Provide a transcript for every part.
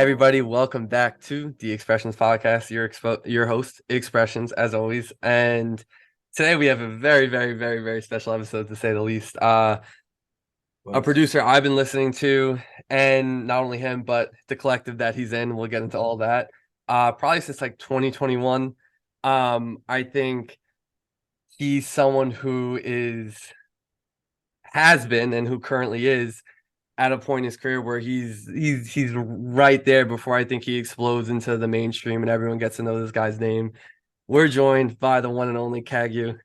everybody, welcome back to the Expressions Podcast. Your host, Expressions, as always. And today we have a very, very, very, very special episode, to say the least. A What? producer I've been listening to, and not only him, but the collective that he's in. We'll get into all that. Probably since like 2021. I think he's someone who has been and who currently is at a point in his career where he's right there before I think he explodes into the mainstream and everyone gets to know this guy's name. We're joined by the one and only Kagyu.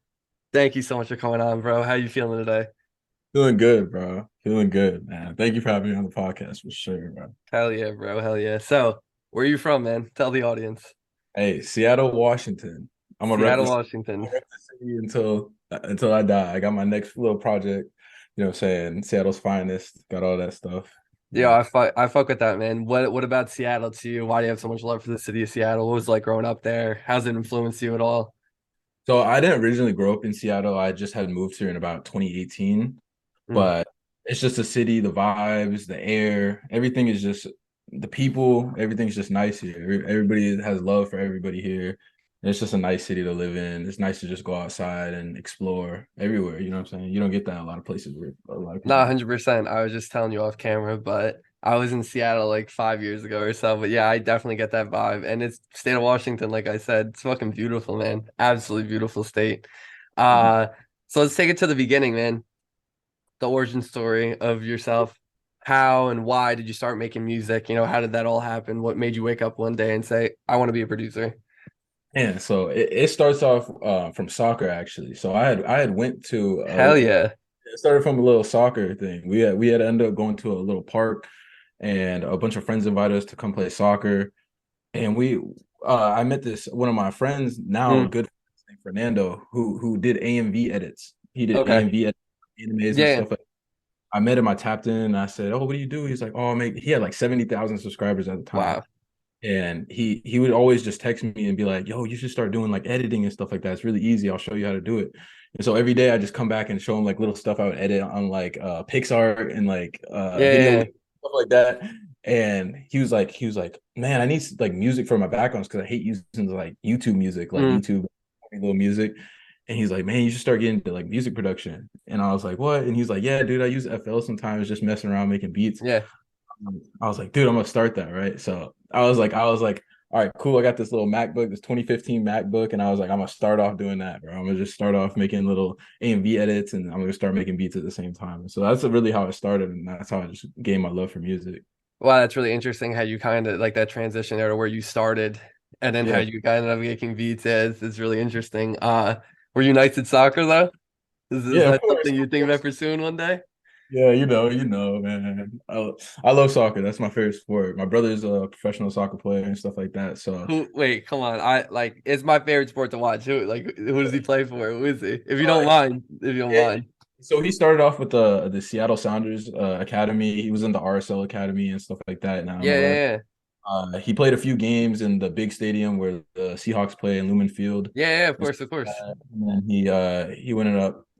Thank you so much for coming on, bro. How you feeling today? Feeling good, bro. Feeling good, man. Thank you for having me on the podcast for sure, bro. Hell yeah, bro. Hell yeah. So, where are you from, man? Tell the audience. Hey, Seattle, Washington. I'm gonna rep Seattle, this. I'm Washington. gonna rep the city until I die. I got my next little project. You know what I'm saying? Seattle's finest. Got all that stuff. Yeah, Yeah. I fuck with that, man. What about Seattle to you? Why do you have so much love for the city of Seattle? What was it like growing up there? How's it influenced you at all? So I didn't originally grow up in Seattle. I just had moved here in about 2018. Mm. But it's just a city, the vibes, the air, everything is just the people, everything's just nice here. Everybody has love for everybody here. And it's just a nice city to live in. It's nice to just go outside and explore everywhere. You know what I'm saying? You don't get that in a lot of places where a lot of Not people. 100%. I was just telling you off camera, but I was in Seattle like 5 years ago or so. But yeah, I definitely get that vibe. And it's state of Washington, like I said, it's fucking beautiful, man. Absolutely beautiful state. Uh, so let's take it to the beginning, man. The origin story of yourself. How and why did you start making music? How did that all happen? What made you wake up one day and say, I want to be a producer? Yeah, so it starts off from soccer actually. So I had went to Hell yeah. it started from a little soccer thing. We had ended up going to a little park, and a bunch of friends invited us to come play soccer. And I met this one of my friends now, a Mm, good friend named Fernando, who did AMV edits. He did okay. AMV edits, animes and Yeah. stuff like that. I met him, I tapped in, and I said, "Oh, what do you do?" He's like, "Oh, make." He had like 70,000 subscribers at the time, Wow. and he would always just text me and be like, "Yo, you should start doing like editing and stuff like that. It's really easy. I'll show you how to do it." And so every day I just come back and show him like little stuff I would edit on like Pixar and like video Yeah. stuff like that. And he was like, "Man, I need like music for my backgrounds because I hate using like YouTube music, like Mm. YouTube little music." And he's like, "Man, you should start getting into like music production." And I was like, "What?" And he's like, "Yeah, dude, I use FL sometimes, just messing around making beats." Yeah. I was like, dude, I'm gonna start that, right? So I was like, all right, cool. I got this little MacBook, this 2015 MacBook, and I was like, I'm gonna start off doing that, bro. I'm gonna just start off making little AMV edits, and I'm gonna start making beats at the same time. And so that's really how it started, and that's how I just gained my love for music. Wow, that's really interesting how you kind of like that transition there to where you started and then how Yeah, you kind of making beats is really interesting. Were you nice at soccer though? Is yeah, of that course, something you of think about course. pursuing one day? Yeah, man. I love soccer. That's my favorite sport. My brother's a professional soccer player and stuff like that. So Wait, come on. I like it's my favorite sport to watch. Who does he play for? Who is he? If you don't uh, mind, if you don't yeah, mind. so he started off with the Seattle Sounders Academy. He was in the RSL Academy and stuff like that in Yeah, MLS. yeah, yeah. He played a few games in the big stadium where the Seahawks play in Lumen Field. Yeah, yeah, of And course, of course. then he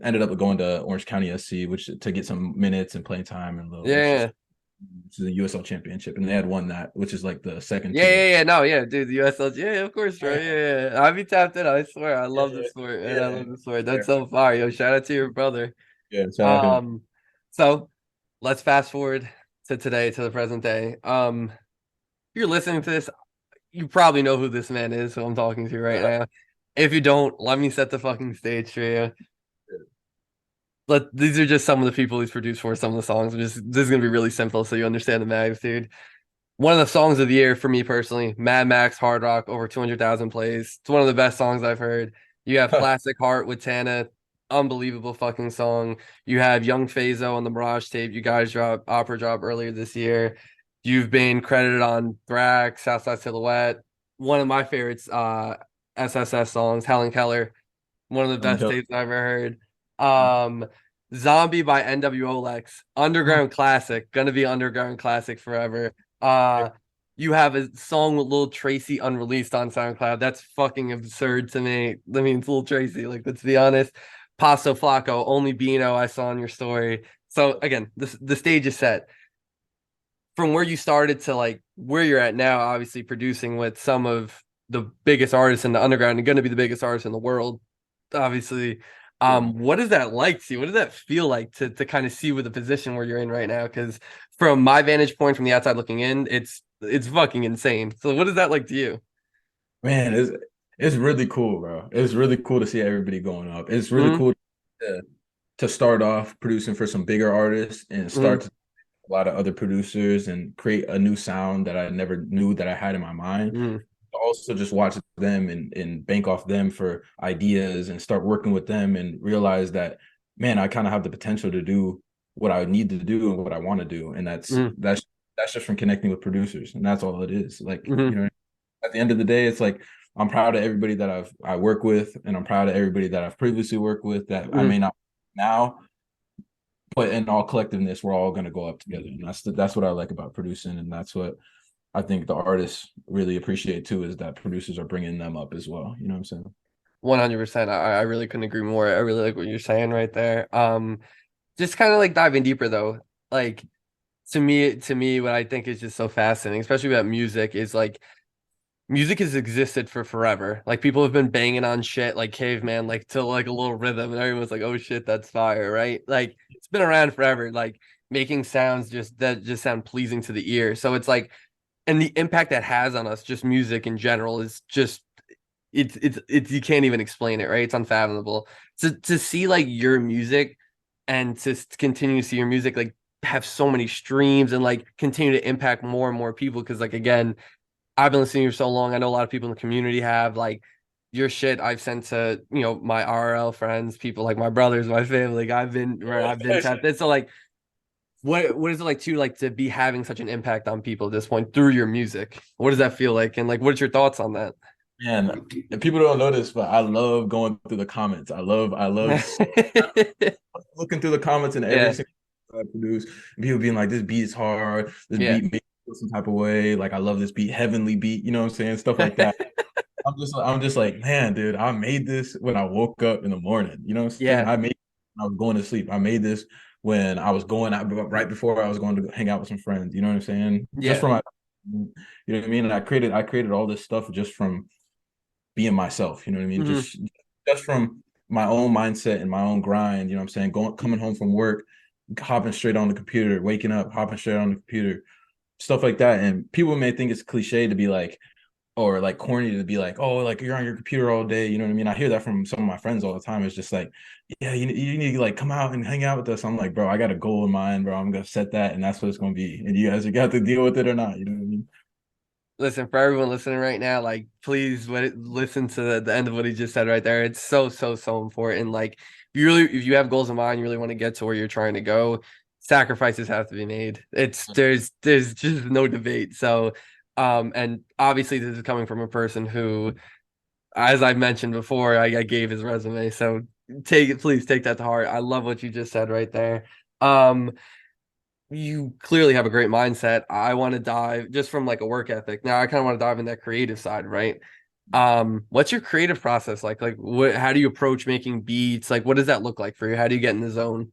ended up going to Orange County SC, which to get some minutes and playing time and little, Yeah, yeah. which is a USL championship, and they had won that, which is like the second Yeah, tier. yeah, yeah. No, yeah, dude, the USL. Yeah, yeah, of course, bro. Yeah, Yeah, yeah. I be tapped in. I swear. I yeah, love the sport, and I yeah, love the sport. yeah. That's so fire. Yo, shout out to your brother. Yeah, shout out him. Um, so let's fast forward to today, to the present day. If you're listening to this, you probably know who this man is, who I'm talking to right now. If you don't, let me set the fucking stage for you. These are just some of the people he's produced for some of the songs. This is gonna be really simple, so you understand the magnitude. One of the songs of the year for me personally, Mad Max Hard Rock, over 200,000 plays. It's one of the best songs I've heard. You have Plastic Heart with Tana, unbelievable fucking song. You have Young Phaso on the Mirage tape. You guys dropped Opera Drop earlier this year. You've been credited on Thrax, Southside Silhouette. One of my favorites, SSS songs, Helen Keller. One of the best tapes I've ever heard. Um, Zombie by NWO Lex, underground classic, gonna be underground classic forever. Uh, you have a song with Lil Tracy unreleased on SoundCloud. That's fucking absurd to me. I mean, it's Lil Tracy. Like, let's be honest. Paso Flaco, only Bino I saw in your story. So again, the stage is set. from where you started to like where you're at now, obviously producing with some of the biggest artists in the underground and going to be the biggest artists in the world, obviously. Yeah. What is that like to you? What does that feel like to kind of see with the position where you're in right now? Because from my vantage point from the outside looking in, it's fucking insane. So what is that like to you? Man, it's really cool, bro. It's really cool to see everybody going up. It's really Mm-hmm, cool to start off producing for some bigger artists and mm-hmm, start to a lot of other producers and create a new sound that I never knew that I had in my mind. mm-hmm, Also just watch them and bank off them for ideas and start working with them and realize that, man, I kind of have the potential to do what I need to do and what I want to do. And that's just from connecting with producers. And that's all it is. Like, mm-hmm, you know, at the end of the day, it's like I'm proud of everybody that I work with, and I'm proud of everybody that I've previously worked with that I mm-hmm. may not now, but in all collectiveness, we're all gonna go up together. And that's what I like about producing, and that's what I think the artists really appreciate too, is that producers are bringing them up as well. You know what I'm saying? 100%. I really couldn't agree more. I really like what you're saying right there. Just kind of like diving deeper though. Like to me, what I think is just so fascinating, especially about music, is like music has existed for forever. Like people have been banging on shit like caveman, like to like a little rhythm, and everyone's like, "Oh shit, that's fire!" Right? Like it's been around forever. Like making sounds just that just sound pleasing to the ear. So it's like, and the impact that has on us, just music in general, is just it's you can't even explain it, right? It's unfathomable. To see like your music and to continue to see your music like have so many streams and like continue to impact more and more people. Because like again, I've been listening to you for so long. I know a lot of people in the community have like your shit I've sent to, my RL friends, people like my brothers, my family. Like I've been tapped in. So like what is it like to be having such an impact on people at this point through your music? What does that feel like? And like what's your thoughts on that? Man, and people don't know this, but I love going through the comments. I love looking through the comments and every Yeah. single I produce, and people being like, "This beat is hard. This Yeah. beat makes me feel some type of way. Like I love this beat, heavenly beat." You know what I'm saying? Stuff like that. I'm just like, man, dude, I made this when I woke up in the morning. You know what I'm saying? Yeah. I made it when I was going to sleep. I made this when I was going out right before I was going to hang out with some friends. You know what I'm saying? Just Yeah. from my, you know what I mean? And I created all this stuff just from being myself. You know what I mean? Hmm. Just from my own mindset and my own grind. You know what I'm saying? Coming home from work, hopping straight on the computer, waking up, hopping straight on the computer, stuff like that. And people may think it's cliche to be like, or like corny to be like, oh, like you're on your computer all day. You know what I mean? I hear that from some of my friends all the time. It's just like, yeah, you need to like come out and hang out with us. I'm like, bro, I got a goal in mind, bro. I'm gonna set that, and that's what it's gonna be. And you guys are got to deal with it or not. You know what I mean? Listen, for everyone listening right now, like please listen to the end of what he just said right there. It's so, so, so important. Like if you have goals in mind, you really want to get to where you're trying to go, sacrifices have to be made. There's just no debate. So and obviously this is coming from a person who, as I mentioned before, I gave his resume. So please take that to heart. I love what you just said right there. Um, you clearly have a great mindset. I want to dive just from like a work ethic. Now I kind of want to dive in that creative side, right? What's your creative process like? Like how do you approach making beats? Like what does that look like for you? How do you get in the zone?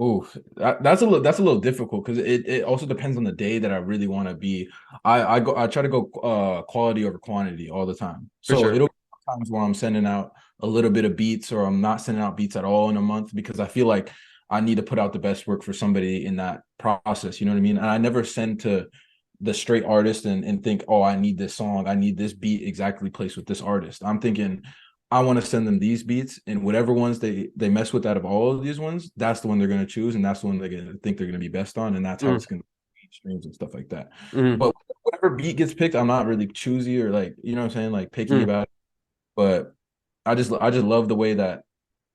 Ooh, that's a little difficult because it also depends on the day that I really want to be. I try to go quality over quantity all the time. For So sure. it'll be times where I'm sending out a little bit of beats or I'm not sending out beats at all in a month because I feel like I need to put out the best work for somebody in that process. You know what I mean? And I never send to the straight artist and think, oh, I need this song, I need this beat exactly placed with this artist. I'm thinking I want to send them these beats, and whatever ones they mess with out of all of these ones, that's the one they're going to choose, and that's the one they're going to think they're going to be best on, and that's how Mm, it's going to be streams and stuff like that. mm, But whatever beat gets picked, I'm not really choosy or like you know what I'm saying, like picky mm. about it. But I just love the way that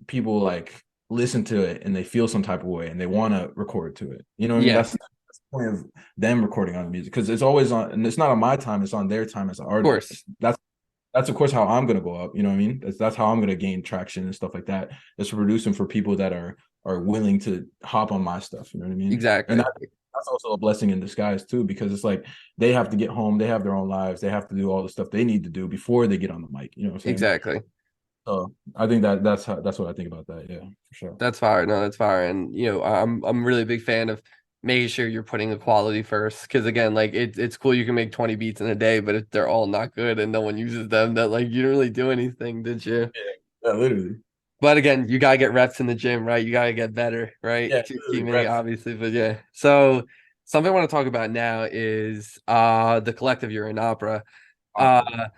people like listen to it and they feel some type of way and they want to record to it. You know what I mean? Yeah, That's the point of them recording on the music because it's always on, and it's not on my time; it's on their time as an of artist. course. That's of course how I'm gonna go up. You know what I mean? That's how I'm gonna gain traction and stuff like that. It's producing for people that are willing to hop on my stuff. You know what I mean? And Exactly. that's also a blessing in disguise too, because it's like they have to get home, they have their own lives, they have to do all the stuff they need to do before they get on the mic. You know what I'm saying? Exactly. So I think that's what I think about that. Yeah, for sure. That's fire. No, that's fire. And I'm really a big fan of making sure you're putting the quality first. Because again, like it's cool you can make 20 beats in a day, but if they're all not good and no one uses them, that like you didn't really do anything, did you? Yeah, literally. But again, you gotta get reps in the gym, right? You gotta get better, right? Yeah, Keep literally making reps. obviously, but yeah. So something I want to talk about now is the collective you're in opera. Uh Opera.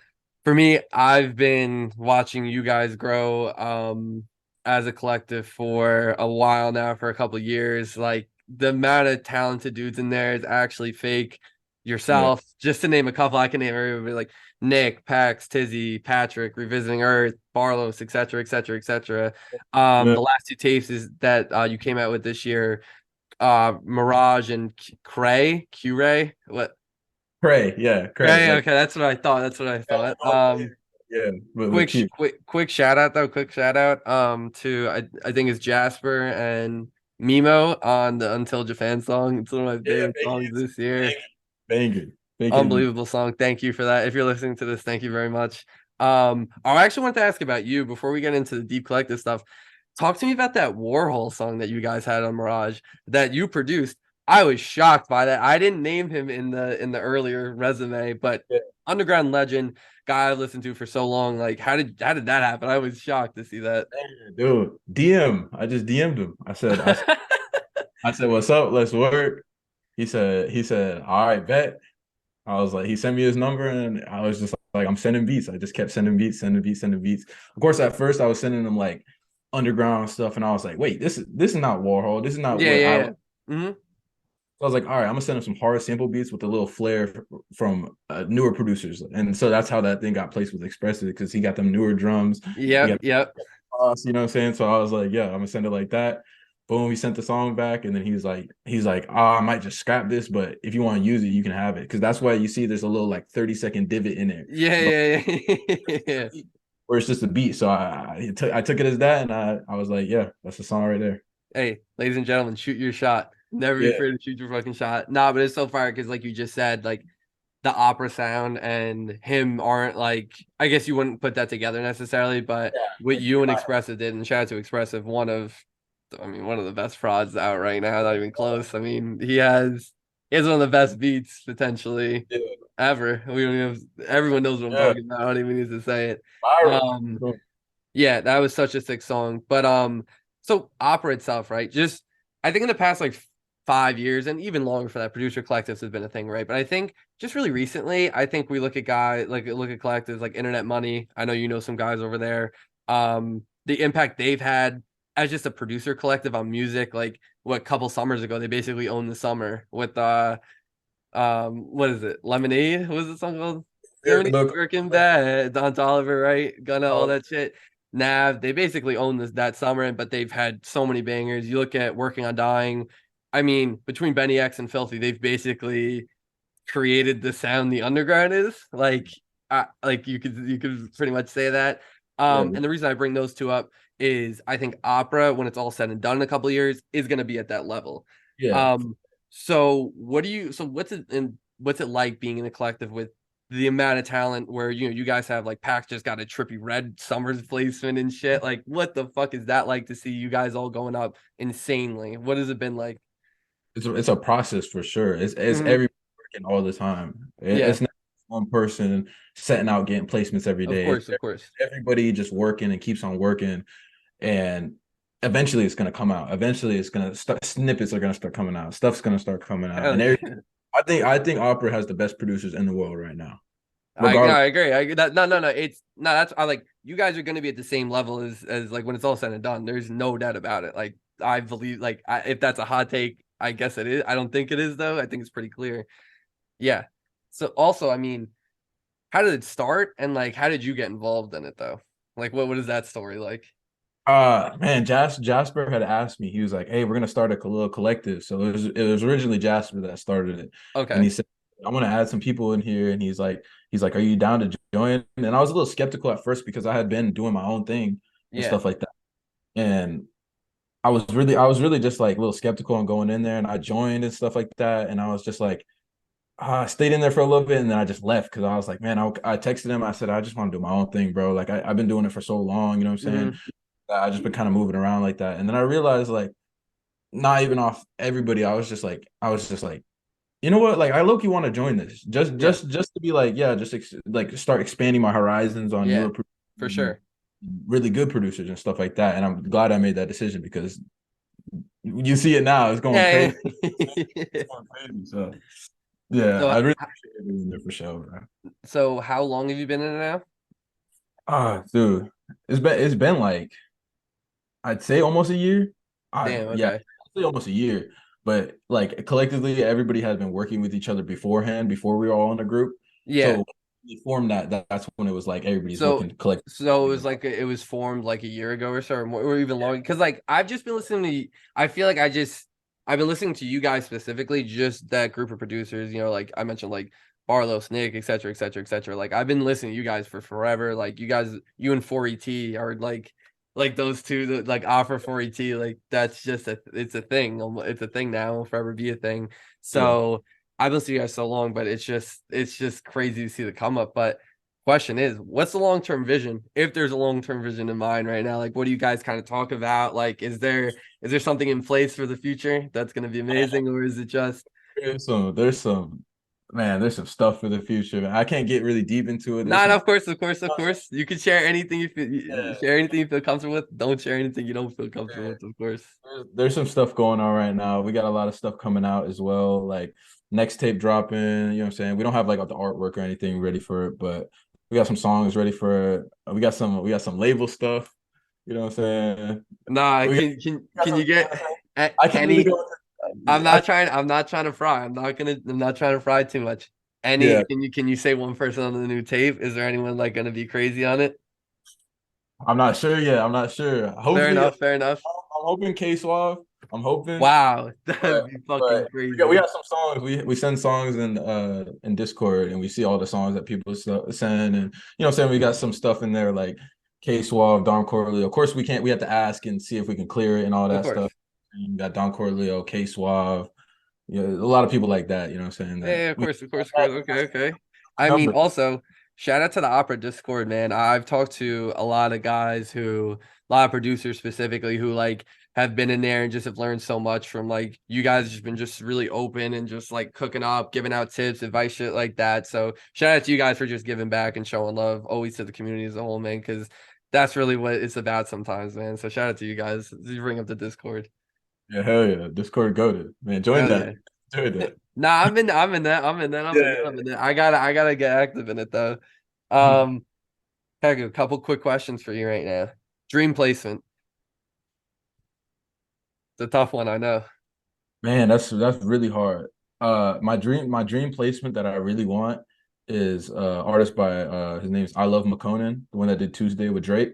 for me, I've been watching you guys grow as a collective for a while now, for a couple of years. Like the amount of talented dudes in there is actually fake. Yeah. Yourself, just to name a couple, I can name everybody like Nick, Pax, Tizzy, Patrick, Revisiting Earth, Barlos, etc., etc., etc. Yeah. The last two tapes is that you came out with this year, Mirage and Q-Ray. What? Cray. Yeah. Cray. Ray, Like okay, that's what I thought. That's what I thought. yeah, with Q. Quick shout out though, quick shout out to I think it's Jasper and Mimo on the Until Japan song. It's one of my Yeah, favorite songs this year. banging. Banging. Unbelievable song. Thank you for that. If you're listening to this, thank you very much. I actually want to ask about you before we get into the deep collective stuff. Talk to me about that Warhol song that you guys had on Mirage that you produced. I was shocked by that. I didn't name him in the earlier resume, but Yeah. underground legend, guy I've listened to for so long. Like, how did that happen? I was shocked to see that. Dude, DM. I just DM'd him. I said, what's up? Let's work. He said, all right, bet. I was like, he sent me his number and I was just like, I'm sending beats. I just kept sending beats, sending beats, sending beats. Of course, at first I was sending them like underground stuff, and I was like, wait, this is not Warhol. This is not Yeah, what I yeah, like. yeah. Hmm. So I was like, all right, I'm gonna send him some hard sample beats with a little flair from newer producers, and so that's how that thing got placed with Expressive because he got them newer drums. He Yep, got yep. you know what I'm saying? So I was like, yeah, I'm gonna send it like that. Boom, he sent the song back, and then he's like, oh, I might just scrap this, but if you want to use it, you can have it. Because that's why you see there's a little like 30-second divot in there. Yeah, But yeah, yeah. Yeah. where it's just a beat. So I took it as that, and I was like, yeah, that's the song right there. Hey, ladies and gentlemen, shoot your shot. Never be Yeah, afraid to shoot your fucking shot. Nah, but it's so fire because, like you just said, like the opera sound and him aren't like, I guess you wouldn't put that together necessarily, but what yeah, you and Expressive did, and shout out to Expressive, one of the best frauds out right now, not even close. I mean, he has one of the best beats potentially yeah, ever. We don't even everyone knows what I'm yeah. talking about. I don't even need to say it. Viral. Um, yeah, that was such a sick song. But so opera itself, right? Just I think in the past like 5 years and even longer for that, producer collectives has been a thing, right? But I think just really recently, I think we look at collectives like Internet Money. I know you know some guys over there. The impact they've had as just a producer collective on music, like what couple summers ago, they basically owned the summer with what is it? Lemonade? What was the song called? Yeah, Lemonade, Working Bad, Don Toliver, right? Gunna, all that shit. Nav, they basically own this that summer, but they've had so many bangers. You look at Working on Dying. I mean, between Benny X and Filthy, they've basically created the sound the underground is. Like you could pretty much say that. yeah, And the reason I bring those two up is I think opera, when it's all said and done in a couple of years, is going to be at that level. yeah. Um, so what's it like being in a collective with the amount of talent where you guys have like Pac just got a trippy red Summers placement and shit. Like, what the fuck is that like to see you guys all going up insanely? What has it been like? It's a process for sure. It's Mhm. everybody working all the time. Yeah, It's not one person setting out getting placements every of day. It's course, of course. everybody just working and keeps on working, and eventually it's gonna come out. Eventually it's gonna start. Snippets are gonna start coming out. Stuff's gonna start coming out, Hell and yeah. I think opera has the best producers in the world right now, No, regardless. I agree. No. It's no. That's I like you guys are going to be at the same level as like when it's all said and done. There's no doubt about it. Like I believe, like if that's a hot take, I guess it is. I don't think it is though. I think it's pretty clear. Yeah. So also, I mean, how did it start, and like how did you get involved in it though? Like what is that story like? Man, Jasper had asked me. He was like, "Hey, we're gonna start a little collective." So it was originally Jasper that started it, and Okay. he said, "I want to add some people in here." And he's like, "Are you down to join?" And I was a little skeptical at first because I had been doing my own thing and Yeah. stuff like that, and I was really just like a little skeptical on going in there, and I joined and stuff like that, and I was just like, I stayed in there for a little bit, and then I just left because I was like, man, I texted him. I said, I just want to do my own thing, bro. Like I've been doing it for so long, you know what I'm saying? Hmm. I just been kind of moving around like that. And then I realized like not even off everybody. I was just like, you know what? Like I low-key want to join this. Yeah, Just to be like, yeah, just like start expanding my horizons on yeah, newer for producers and sure. really good producers and stuff like that. And I'm glad I made that decision because you see it now, it's going Yeah, crazy. yeah. It's going crazy. So yeah, So, I really appreciate it being there for sure, bro. so how long have you been in it now? Ah, dude, it's been like I'd say almost a year. Damn. Yeah, Okay. I'd say almost a year. But like collectively, everybody has been working with each other beforehand, before we were all in a group. Yeah. So we formed that's when it was like everybody's So, working collectively so it was together. like it was formed like a year ago or so, or, more, or even longer. Because like I've just been listening to. I feel like I've been listening to you guys specifically, just that group of producers. You know, like I mentioned, like Barlos, Nick, et cetera, et cetera, et cetera. Like I've been listening to you guys for forever. Like you guys, you and 4ET are like those two that like offer 4ET. Like that's just it's a thing. It's a thing now. It'll forever be a thing. Yeah. So I've listened to you guys so long, but it's just crazy to see the come up. But question is, what's the long-term vision? If there's a long-term vision in mind right now, like what do you guys kind of talk about? Like, is there something in place for the future that's going to be amazing, or is it just There's some stuff for the future. Man. I can't get really deep into it. There's not? some Of course, of course, of course. You can share anything yeah, share anything you feel comfortable with. Don't share anything you don't feel comfortable with, of course. there's some stuff going on right now. We got a lot of stuff coming out as well. Like next tape dropping, you know what I'm saying? We don't have like the artwork or anything ready for it, but we got some songs ready for it. We got some label stuff, you know what I'm saying? Nah, We got, we got can some, you you know get what I'm saying? I can't really any? go I'm not trying to fry. I'm not trying to fry too much. yeah, Can you say one person on the new tape? Is there anyone like gonna be crazy on it? I'm not sure yet. I'm not sure. Fair Hopefully, I'm enough, fair enough. hoping K Suave. I'm hoping. Wow, that'd But be but fucking we crazy. got some songs. We send songs in Discord and we see all the songs that people send and you know what I'm saying we got some stuff in there like K Suave, Don Corleo. Of course we have to ask and see if we can clear it and all Of that course. stuff. And we got Don Corleo, K Suave. You know, a lot of people like that, you know what I'm saying Yeah, that yeah, of we course, of course, of course. Okay, okay. I mean, number. also, shout out to the Opera Discord, man. I've talked to a lot of guys a lot of producers specifically, who like have been in there and just have learned so much from like you guys. Just been just really open and just like cooking up, giving out tips, advice, shit like that. So shout out to you guys for just giving back and showing love always to the community as a whole, man. Because that's really what it's about sometimes, man. So shout out to you guys. You bring up the Discord. Yeah, hell yeah. Discord goated. Man, join Hell that. yeah. Join that. Nah, I'm in that. I'm in that. I'm in that. I'm Yeah. in that. I gotta get active in it though. Mhm. Um, Heck, a couple quick questions for you right now. Dream placement. It's a tough one, I know. Man, that's really hard. My dream placement that I really want is artist by his name's I Love McConan, the one that did Tuesday with Drake.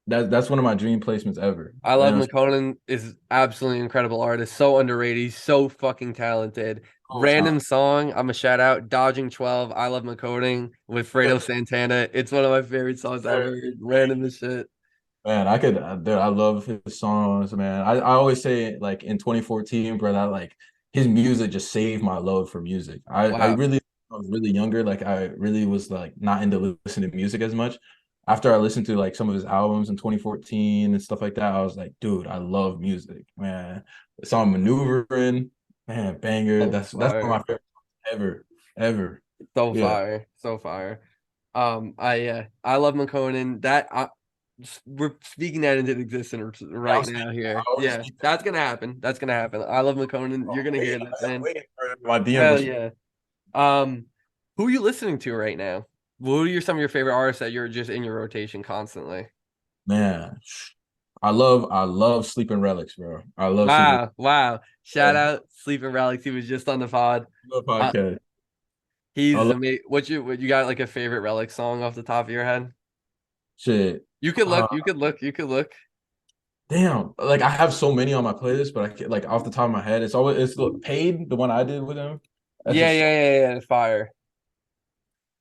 That's one of my dream placements ever. I You love know, McConan is absolutely incredible artist, so underrated. He's so fucking talented. cool talent. Random song, I'm a shout out. Dodging 12, I love McConan with Fredo Santana. It's one of my favorite songs I've heard. Random as shit. Man, dude, I love his songs, man. I always say like in 2014, bro, that like his music just saved my love for music. I Wow. really I was really younger, like I really was like not into listening to music as much. After I listened to like some of his albums in 2014 and stuff like that, I was like, dude, I love music, man. The song Maneuvering, man, banger. So That's one of fire. my favorite songs ever, ever. So Yeah. fire. So fire. I love McConan. We're speaking that into existence Yeah, I'm right speaking. now I here. always Yeah, speak that. that's gonna happen. That's gonna happen. I love McConan. You're gonna hear this, I'm man. waiting for my DM Hell response. yeah. Um, who are you listening to right now? Who are some of your favorite artists that you're just in your rotation constantly? Man, I love Sleeping Relics, bro. I love Sleeping. Wow, wow. Shout Yeah, out Sleeping Relics. He was just on the pod. love Uh, podcast. I he's love amazing. What you got like a favorite Relic song off the top of your head? shit. You could Uh, look, you could look, you could look. damn. Like I have so many on my playlist, but I can't, like off the top of my head, it's look paid the one I did with him. That's Yeah, just yeah, yeah, yeah. Fire.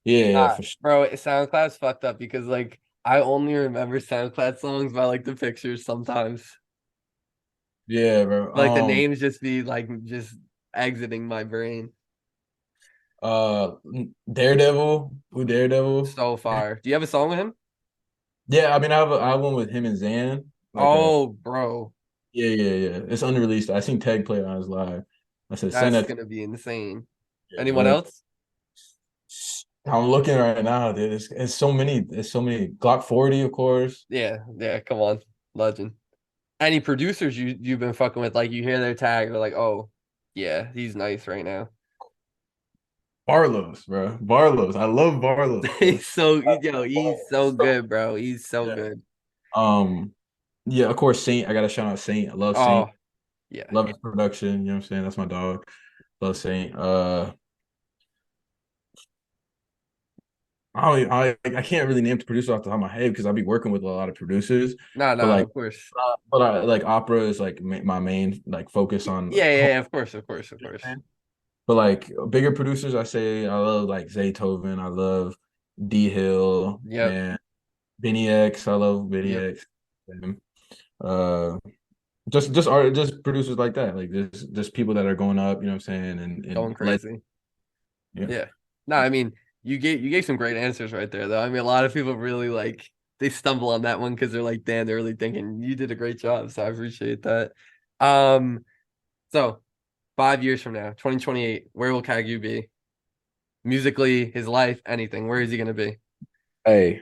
yeah, Nah, for sure. bro, SoundCloud's fucked up because like I only remember SoundCloud songs by like the pictures sometimes. Yeah, bro. Like the names just be like just exiting my brain. Uh, Daredevil, who Daredevil? So far. Do you have a song with him? Yeah, I mean, I have one with him and Zan. Like, Oh, bro. Yeah. It's unreleased. I seen Tag play it on his live. I said, send That's that. gonna be insane. Yeah, Anyone but else? I'm looking right now, dude. It's so many. It's so many. Glock 40, of course. Yeah, come on. Legend. Any producers you've been fucking with, like you hear their tag, they're like, oh, yeah, he's nice right now. Barlow's, bro. Barlow's. I love Barlow's, bro. He's so good, bro. He's so Yeah. good. Um, yeah, of course, Saint. I gotta shout out Saint. I love Saint. Oh, yeah. Love his production. You know what I'm saying? That's my dog. Love Saint. I can't really name the producer off the top of my head because I'll be working with a lot of producers, but No, like of course. like opera is like my main like focus on. Yeah, of course, of course, of course. But like bigger producers, I say I love like Zaytoven. I love D Hill Yep, and Benny X. I love Benny yep. X. And, uh, just art, just producers like that, like just people that are going up. You know what I'm saying? And Going let crazy. yeah. Yeah. No, I mean, you gave some great answers right there, though. I mean, a lot of people really like they stumble on that one because they're like, damn, they're really thinking you did a great job. So I appreciate that. Um, so 5 years from now, 2028, where will Kagyu be? Musically, his life, anything. Where is he gonna be? Hey,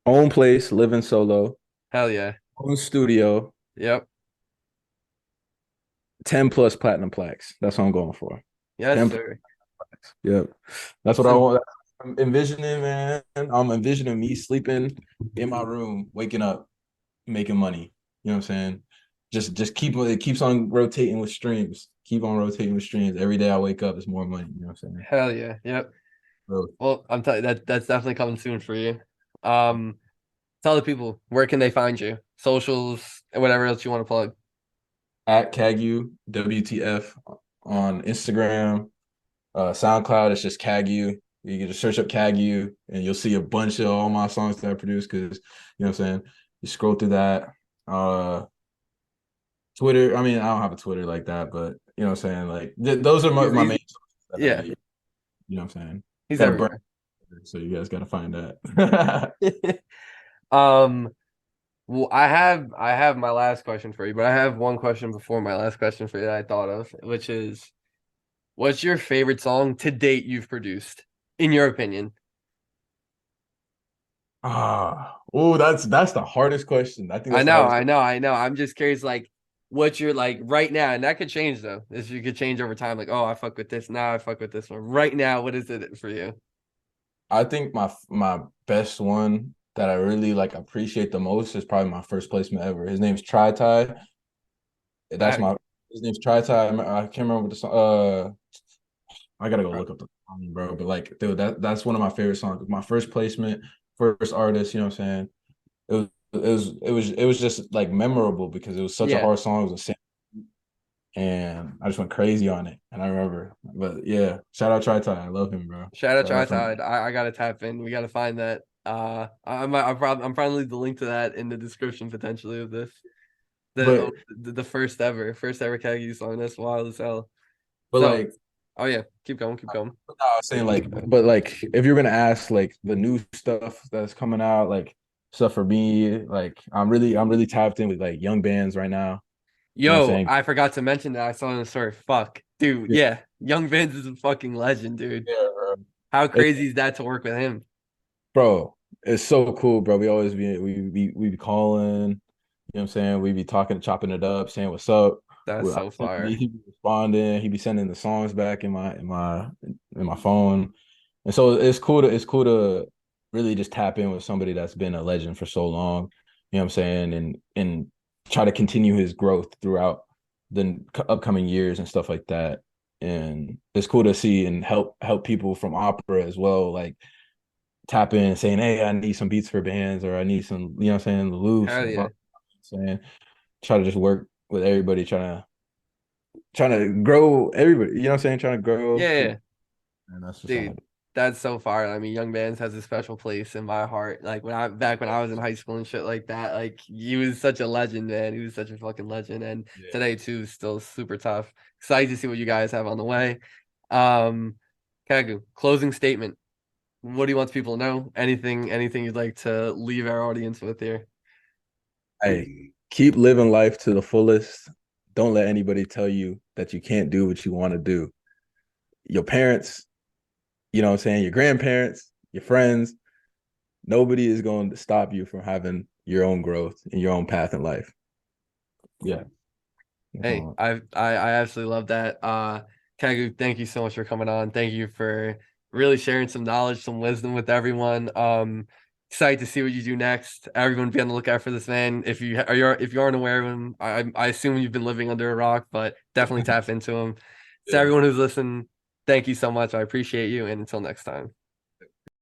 own place, living solo, Hell yeah. own studio, Yep. 10 plus platinum plaques. That's what I'm going for. Yes, 10 sir. plaques. Yep. That's what I So want. I'm envisioning, man. I'm envisioning me sleeping in my room, waking up, making money. You know what I'm saying? Just keep it keeps on rotating with streams. Keep on rotating with streams. Every day I wake up, it's more money. You know what I'm saying? hell yeah. Yep. So Well, I'm telling you that's definitely coming soon for you. Um, tell the people where can they find you? Socials and whatever else you want to plug. at Kagyu, WTF on Instagram. SoundCloud, it's just Kagyu. You can just search up Kagyu and you'll see a bunch of all my songs that I produce because you know what I'm saying? You scroll through that. Uh Twitter, I mean, I don't have a Twitter like that, but you know what I'm saying? Like those are my He's main sources that I yeah, use. You know what I'm saying? he's Got a burn, everywhere. so you guys gotta find that. um, well, I have my last question for you, but I have one question before my last question for you that I thought of, which is, what's your favorite song to date you've produced, in your opinion? Oh, that's the hardest question. I think I that's the know, hardest I question. know, I know. I'm just curious, like, what you're like right now, and that could change though. This you could change over time. Like, oh, I fuck with this now. I fuck with this one right now. What is it for you? I think my best one that I really like appreciate the most is probably my first placement ever. His name's Tri Ty. That's Back. my his name's Tri Ty. I can't remember the song. I gotta go look up the song, bro. But like, dude, that's one of my favorite songs. My first placement, first artist. You know what I'm saying? It was just like memorable because it was such a Yeah. hard song. It was a sample, and I just went crazy on it. And I remember, but yeah, shout out Tri Ty. I love him, bro. Shout out Shout Tri out from Tide. I gotta tap in. We gotta find that. I'm probably leave the link to that in the description potentially of this. but The first ever Kagi song. That's wild as hell. but So, like oh yeah, keep going, keep going. I was saying like, but like if you're gonna ask like the new stuff that's coming out, like stuff for me, like I'm really tapped in with like young bands right now. You know what I'm Yo, saying? I forgot to mention that I saw in the story. Fuck, dude. Yeah, Yeah, Young Vince is a fucking legend, dude. yeah, bro. How It, crazy is that to work with him? bro, it's so cool, bro. We always be calling, you know what I'm saying? We be talking, chopping it up, saying what's up. That's so fire. He be responding, he be sending the songs back in my phone. And so it's cool to really just tap in with somebody that's been a legend for so long, you know what I'm saying, and try to continue his growth throughout the upcoming years and stuff like that. And it's cool to see and help people from opera as well, like tap in and saying, "Hey, I need some beats for bands, or I need some, you know what I'm saying, loose Hell and yeah. saying try to just work with everybody, trying to grow everybody, you know what I'm saying, trying to grow Yeah, through, yeah. and that's just all I Dude, do. that's so fire. I mean, Young Bands has a special place in my heart. Like when I was in high school and shit like that, like he was such a legend, man. He was such a fucking legend. And Yeah. today too is still super tough. Excited to see what you guys have on the way. Um, Kagu, closing statement. What do you want people to know? Anything you'd like to leave our audience with here? Hey. keep living life to the fullest. Don't let anybody tell you that you can't do what you want to do. Your parents, you know what I'm saying, your grandparents, your friends, nobody is going to stop you from having your own growth and your own path in life. Yeah. Hey, I absolutely love that. Kagyu, thank you so much for coming on. Thank you for really sharing some knowledge, some wisdom with everyone. Excited to see what you do next. Everyone be on the lookout for this man. If you aren't aware of him, I assume you've been living under a rock, but definitely tap into him. To Yeah. everyone who's listening, thank you so much. I appreciate you, and until next time.